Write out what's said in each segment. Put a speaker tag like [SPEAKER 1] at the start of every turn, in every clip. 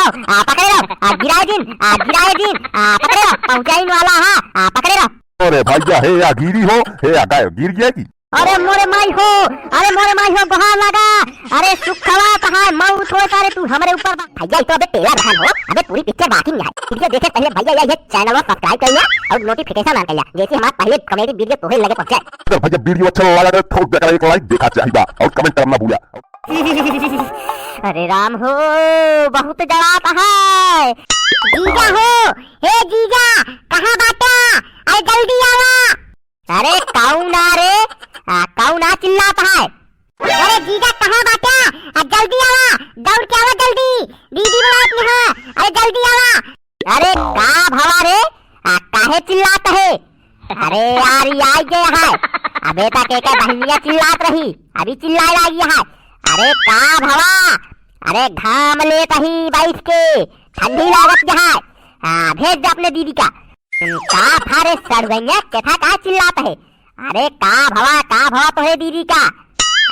[SPEAKER 1] पकड़े रहो, गिराए दिन, पकड़े रहो, पहुंचाइन वाला है, पकड़े रहो।
[SPEAKER 2] अरे भैया हे या गिरी हो, हे या गाय गिर गया की?
[SPEAKER 1] अरे मोरे माई हो, बहा लगा। अरे सुखवा कहाँ मऊ थोड़े सारे तू हमारे ऊपर भैया तो अबे तेरा बहन हो। अबे पूरी पिक्चर बाकी नहीं है, वीडियो देखे पहले भैया ये चैनल को सब्सक्राइब करिए और नोटिफिकेशन ऑन करिए, जैसे हमारा पहले कॉमेडी वीडियो तोहे लगे पहुंचे।
[SPEAKER 2] अगर भैया वीडियो अच्छा लगा तो ठोक देकर एक लाइक देखा चाहिए और कमेंट करना भूलिया।
[SPEAKER 1] अरे राम हो, बहुत डराता है। जीजा हो, हे जीजा कहाँ बाटा? अरे जल्दी आवा। अरे कौन आ रे? कौन आ चिल्लाता है? अरे जीजा कहाँ बाटा? जल्दी आवा, दौड़ के आवा जल्दी, दीदी बुलात में है। अरे जल्दी आवा। अरे का भवा रे, काहे चिल्लाता है? अरे यार ये आई गया है। अबे तक एक बहनिया चिल्लात रही, अभी चिल्लाए लगी है। अरे का भवा? अरे घाम लेता ही बैठ के, ठंडी लागत है। भेज दे अपने दीदी का फारे सड़ गई कथा का चिल्लाता है? अरे का भवा तो है दीदी का।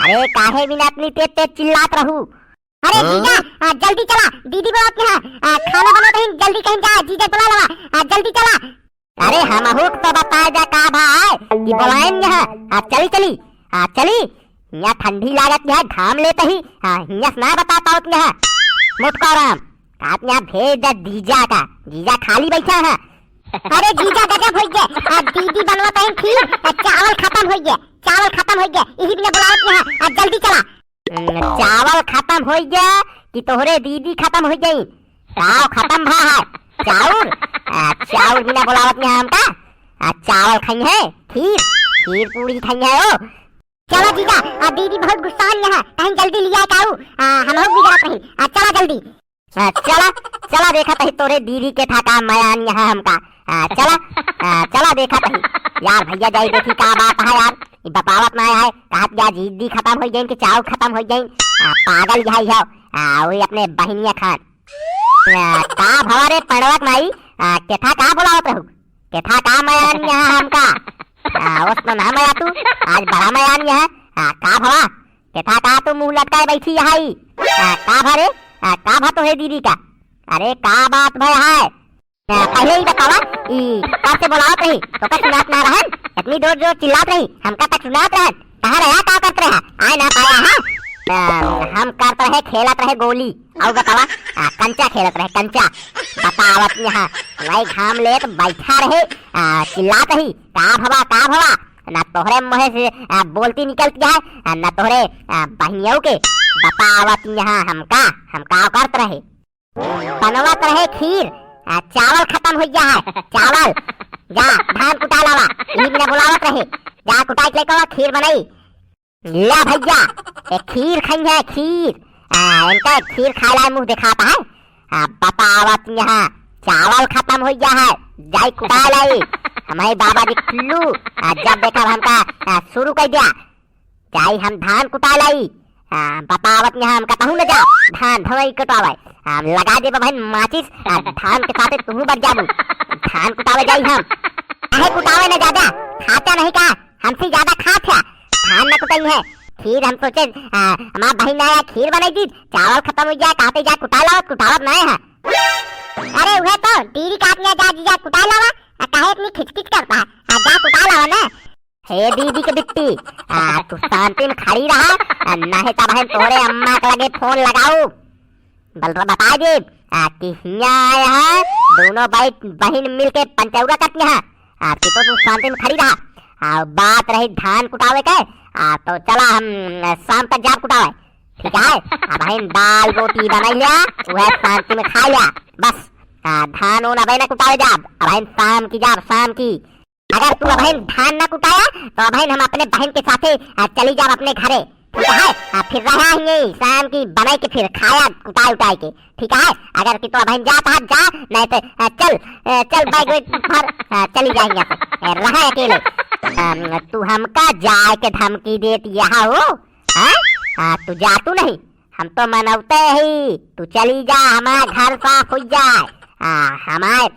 [SPEAKER 1] अरे काहे बिना अपनी तेज चिल्लात रहू? अरे जीजा जल्दी चला, दीदी बुलात में है, खाना बना कहीं जल्दी कहीं जा, जीजा बुला लवा, जल्दी चला। अरे हम हुक तो बता जा का भाई कि बुलाएंगे यहाँ, चली यहाँ ठंडी लागत है, घाम लेते ही यहाँ ना बताता हूँ यहाँ मुटकोराम आप यहाँ भेज दे जीजा खाली बैठा है। अरे जीजा गजब हो गया, दीदी बनवाता है खीर, चावल खत्म हो गया, इसी बिना बुलावत में है, जल्दी चला। चावल खत्म हो गया कि तोहरे दीदी खत्म हो गई? चाव खत्म भा है, चावल बिना बुलावत में हमका चावल खाई है, खीर पूरी खाई है। ओ चलो जीजा, दीदी बहुत गुस्सा है, कहीं जल्दी लिया काऊ, हम लोग भी जरा कहीं, चला जल्दी। चला देखा तही तोरे दीदी के था का मयान यहाँ हमका, चला देखा तही। यार भैया जाई देखी का बात है यार, बतावत ना है, कहा क्या दीदी खत्म हो गई कि चाव खत्म हो गई, पागल यही है। वही अपने बहनिया खान का भवारे पड़वत माई केथा का बुलावत रहू, केथा का मयान यहाँ हमका, उसमें ना मया तू आज बड़ा मयान यहाँ, का भवा केथा का तू मुंह लटकाए बैठी है, का भरे का भा तो है दीदी का? अरे का बात भाई है, पहले ही बतावा कब से बुलावत रही तो का सुनात ना रहन, इतनी जोर चिल्लात रही हमका तक सुनात रहन, कहाँ रहा का करते रहा, आए ना पाया है। हम करते रहे खेलत रहे गोली और बतावा कंचा खेलत रहे, कंचा बतावत यहाँ वही घाम ले तो बैठा रहे, चिल्लात ही का भवा ना तोहरे मुँह से बोलती निकलती है, ना तोहरे बहनियों के बतावत यहाँ हमका करत रहे, बनवत रहे खीर, चावल खत्म हो गया है, चावल जा धान कुटा लावा, यही बिना बुलावत रहे, जा कुटाई लेकर खीर बनाई ला भैया, खीर खाई है, इनका खीर खाला मुंह दिखाता है, बतावत यहाँ चावल खत्म हो गया है, जाई कुटा लाई। हमारे बाबा जी कुल्लू जब देखा हमका शुरू कर दिया, जाई हम धान कुटा लाई, बतावत यहाँ हम कहूँ न जा धान धोई कटावे, लगा दे बहन माचिस, धान के साथ तू बढ़ जाबू, धान कुटावे जाई हम, काहे कुटावे न ज्यादा, खाता नहीं का, हमसे ज्यादा खात है, धान न कुटाई है, खीर हम सोचे हमारा बहन आया खीर बनाई दी, चावल खत्म हो गया, कहते जा कुटा लाओ, कुटावत नहीं है। अरे वह तो दीदी काटने जा जीजा कुटा लावा, काहे इतनी खिचखिच करता है, जा कुटा लावा ना। हे दीदी के बिट्टी, तू शांति में खड़ी रहा, नहीं तो बहन तोरे अम्मा के लगे फोन लगाऊ, बता दे कि यहाँ आया है, दोनों बहन मिलके पंचौरा करती है, तो तू शांति में खड़ी रहा। बात रही धान कुटावे के, तो चला हम शाम तक जा कुटावे, ठीक है? बहन दाल रोटी बनाई लिया, वह शांति में खा लिया, बस धान ओना बहन कुटावे जा, बहन शाम की। अगर तू बहन धान न कुटाया तो बहन हम अपने बहन के साथे चली जाओ अपने घरे, ठीक है? फिर रहेंगे शाम की बनाई के फिर खाया उठाई के, ठीक है? अगर कि तो बहन जाता है जा, नहीं तो चल बाइक पर चली जाएंगे, रहा अकेले। तू हमका जाए के धमकी देती यहाँ हो, तू जा तू नहीं, हम तो मनौते ही, तू चली जा, हमारा घर साफ हो जाए, हमारे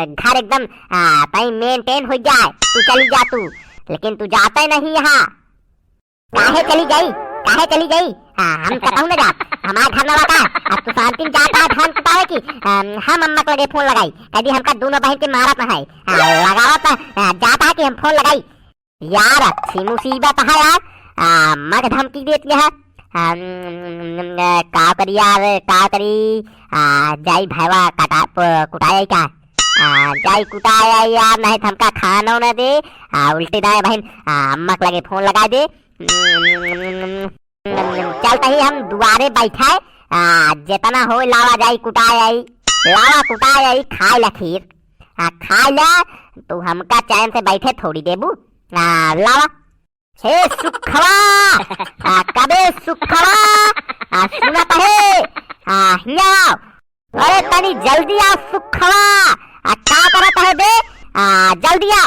[SPEAKER 1] घर एकदम मेंटेन हो जाए, तू चली जा तू, लेकिन तू जाता ही नहीं यहाँ, काहे चली गई? काहे चली गई? हम कहूँ ना जा, हमारे घर ना लगा तू शांति में जाता है धान कुटावे की। हम अम्मा को लगे फोन लगाई, कभी हमका दोनों बहन के मारत ना है, लगावत जाता है कि हम फोन लगाई। यार अच्छी मुसीबत है यार, अम्मा के धमकी देती है। का करी यार, का करी? जाई भैया कुटाए का, जाई कुटाया यार, नहीं तो हमका खाना न दे। उल्टी दाएं बहन अम्मा के लगे फोन लगा दे। चलते ही हम दुआरे बैठे, जितना हो लावा जाई कुटाए आई, लावा कुटाए आई, खाए ला खीर, खाए ला तू हमका चैन से बैठे थोड़ी देबू। लावा हे सुखवा, कबे सुखवा सुनत है? हिया अरे तनी जल्दी आ सुखवा, क्या करत है बे? जल्दी आ।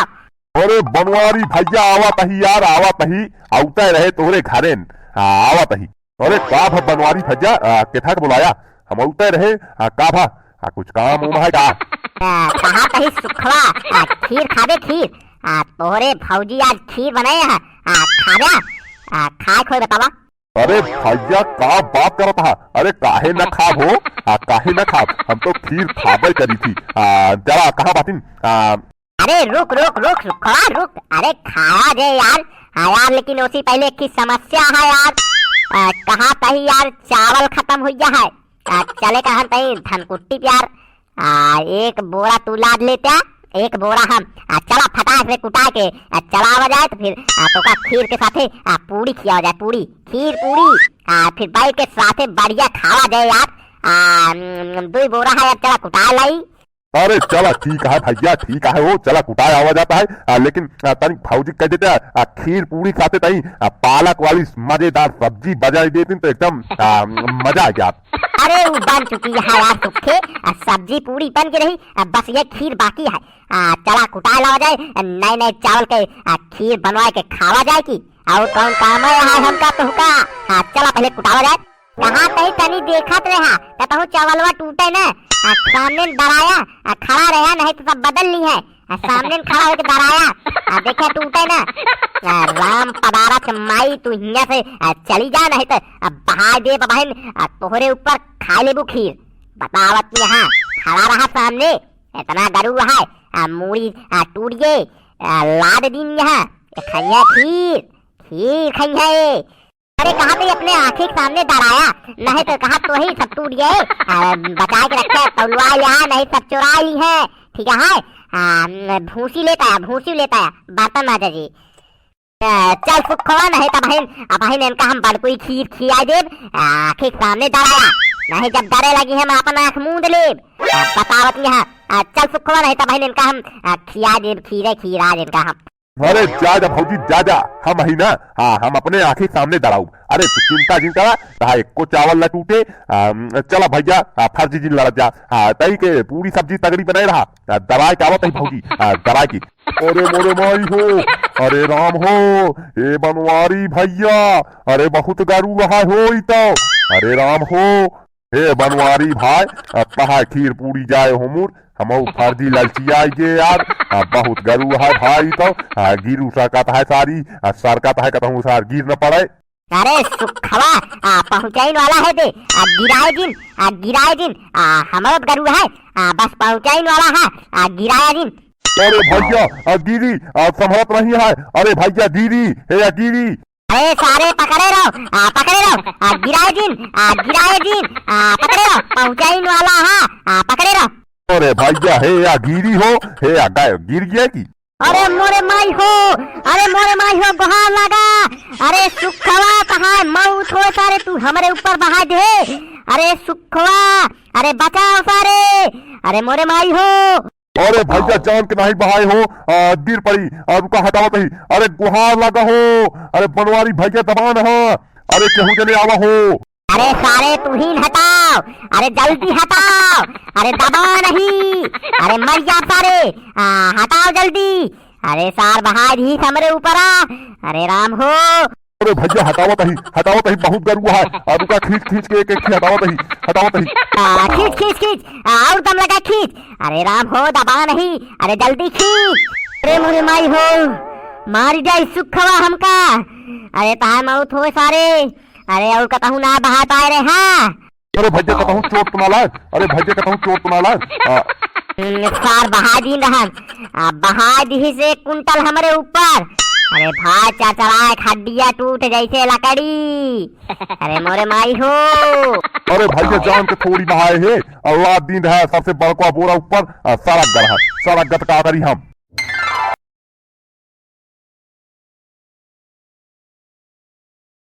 [SPEAKER 2] अरे बनवारी भैया आवत ही यार, आवत ही, आउते रहे तोरे घरेन, आवत ही। अरे का भा बनवारी भैया, केथा के बुलाया? हम आउते रहे, का भा कुछ काम उम है का?
[SPEAKER 1] कहा कही सुखवा, खीर खाबे खीर, तोहरे भौजी आज खीर बनाए हैं, खाबे? खाए खोए बतावा।
[SPEAKER 2] अरे भैया का बात करत हा? अरे काहे न खाब हो, काहे न खाब, हम तो खीर खाबे करी थी। जरा कहा बातिन?
[SPEAKER 1] अरे रुक रुक रुक रुक रुक, अरे खाया जे यार, यार लेकिन उसी पहले एक समस्या है यार। कहा तही यार चावल खत्म हो गया है, चले कहा तही धनकुट्टी यार, एक बोरा तू लाद लेते, एक बोरा हम, चला फटाक से कुटा के चलावा जाए, तो फिर तो का खीर के साथे पूरी खिया जाए, पूरी खीर पूरी, फिर बाई के साथे बढ़िया खावा जाए यार। 2 बोरा है यार, चला कुटा लाई।
[SPEAKER 2] अरे चला ठीक है भैया, ठीक है वो, चला कुटाया आवा जाता है, लेकिन तनी भौजी कह देते हैं खीर पूरी खाते तही पालक वाली मजेदार सब्जी बजा देती तो एकदम मजा आ गया।
[SPEAKER 1] अरे वो बन चुकी है यार सुखे, सब्जी पूरी बन के रही, बस ये खीर बाकी है। चला कुटा लावा जाए, नए नए चावल के खीर बनवा के खावा जाए की, और कौन काम है हमका तो हुका। चला पहले कुटावा जाए। कहाँ कहीं तनी देखत रहा, कहता चावलवा टूटे न, सामने डराया खड़ा रहा, नहीं तो सब बदल ली है, सामने खड़ा होकर डराया, देखे टूटे न। राम पदारथ माई तू हिया से चली जा, नहीं तो बहा दे बहन तोहरे ऊपर खा लेबू खीर। बतावत यहाँ खड़ा रहा सामने, इतना गरू है, मूड़ी टूट गए, लाद दिन यहाँ खैया खीर, खीर खैया। अरे कहा तो अपने आंखें के सामने डराया, नहीं तो कहा तो ही सब टूट गए, बचा के रखे, तलवा लिया, नहीं सब चुरा ली है। ठीक है, भूसी लेता है, भूसी लेता है, बर्तन माता जी। चल सुखवा, नहीं तो बहन इनका हम बड़कोई खीर खिया देव, आंखें के सामने डराया, नहीं जब डरे लगी हम अपन आंख मूंद लेब, बतावत यहाँ। चल सुखवा, नहीं तो बहन इनका हम खिया देव, खीरे खीरा इनका हम।
[SPEAKER 2] अरे जा जा भौजी जा जा, हम ही ना, हम अपने आंखें सामने डराऊ। अरे तू चिंता जिन करा, कहा एक को चावल न टूटे। चला भैया फर्जी जिन लड़ जा, तई के पूरी सब्जी तगड़ी बनाए रहा, दवाई का आवत है भौजी, दवाई की। अरे मोरे माई हो, अरे राम हो, ए बनवारी भैया, अरे बहुत गारू रहा हो तो, अरे राम हो, हे बनवारी भाई, कहा खीर पूरी जाए होमुर, हम फर्जी ललची आइए यार, बहुत गरू है भाई तो, गिरू सरकत है सारी, सरकत है कहूँ सार गिर न पड़े।
[SPEAKER 1] अरे सुखवा पहुँचाइन वाला है दे, गिराए दिन हमारा गरू है, बस पहुँचाइन वाला है, गिराया दिन।
[SPEAKER 2] अरे भैया गिरी संभलत नहीं है, अरे भैया गिरी, हे गिरी।
[SPEAKER 1] अरे सारे पकड़े रहो, गिराए दिन, पकड़े रहो, पहुँचाइन वाला है, पकड़े रहो।
[SPEAKER 2] अरे भैया हे या गिरी हो, हे या गिर गया की?
[SPEAKER 1] अरे मोरे माई हो, अरे मोरे माई हो, गुहार लगा। अरे सुखवा कहाँ मौत हो सारे, तू हमारे ऊपर बहा दे। अरे सुखवा, अरे बचाओ सारे, अरे मोरे माई हो।
[SPEAKER 2] अरे भैया जान के नहीं बहाए हो, गिर पड़ी, रुका हटाओ नहीं, अरे गुहार लगा हो, अरे बनवारी भैया दबान हो, अरे केहू जने आवा हो।
[SPEAKER 1] अरे सारे तू ही हटाओ, अरे जल्दी हटाओ, अरे दबा नहीं, अरे मर जा सारे, हटाओ जल्दी, अरे सार बहा दी हमारे ऊपर, अरे राम हो।
[SPEAKER 2] अरे भैया हटाओ तही बहुत गरुआ है, रुका खींच के एक हटाओ तही,
[SPEAKER 1] खींच और दम लगा खींच, अरे राम हो दबा नहीं, अरे जल्दी खींच। अरे मोरे माई हो, मार जाए सुखवा हमका, अरे तार मौत हो सारे, अरे और कहूँ ना बहा पाए रे। हाँ
[SPEAKER 2] अरे भैया कहूँ चोट तो ना लाग, अरे भैया कहूँ चोट तो ना लाग।
[SPEAKER 1] सार बहा दी रहन, बहा दी से कुंटल हमारे ऊपर। अरे भाई चढ़ाए खड्डिया टूट जैसे लकड़ी। अरे मोरे माई हो।
[SPEAKER 2] अरे भैया जान के थोड़ी बहाए है, अल्लाह दिन है सबसे बड़का बोरा ऊपर सारा गढ़ा, सारा गत का करी हम।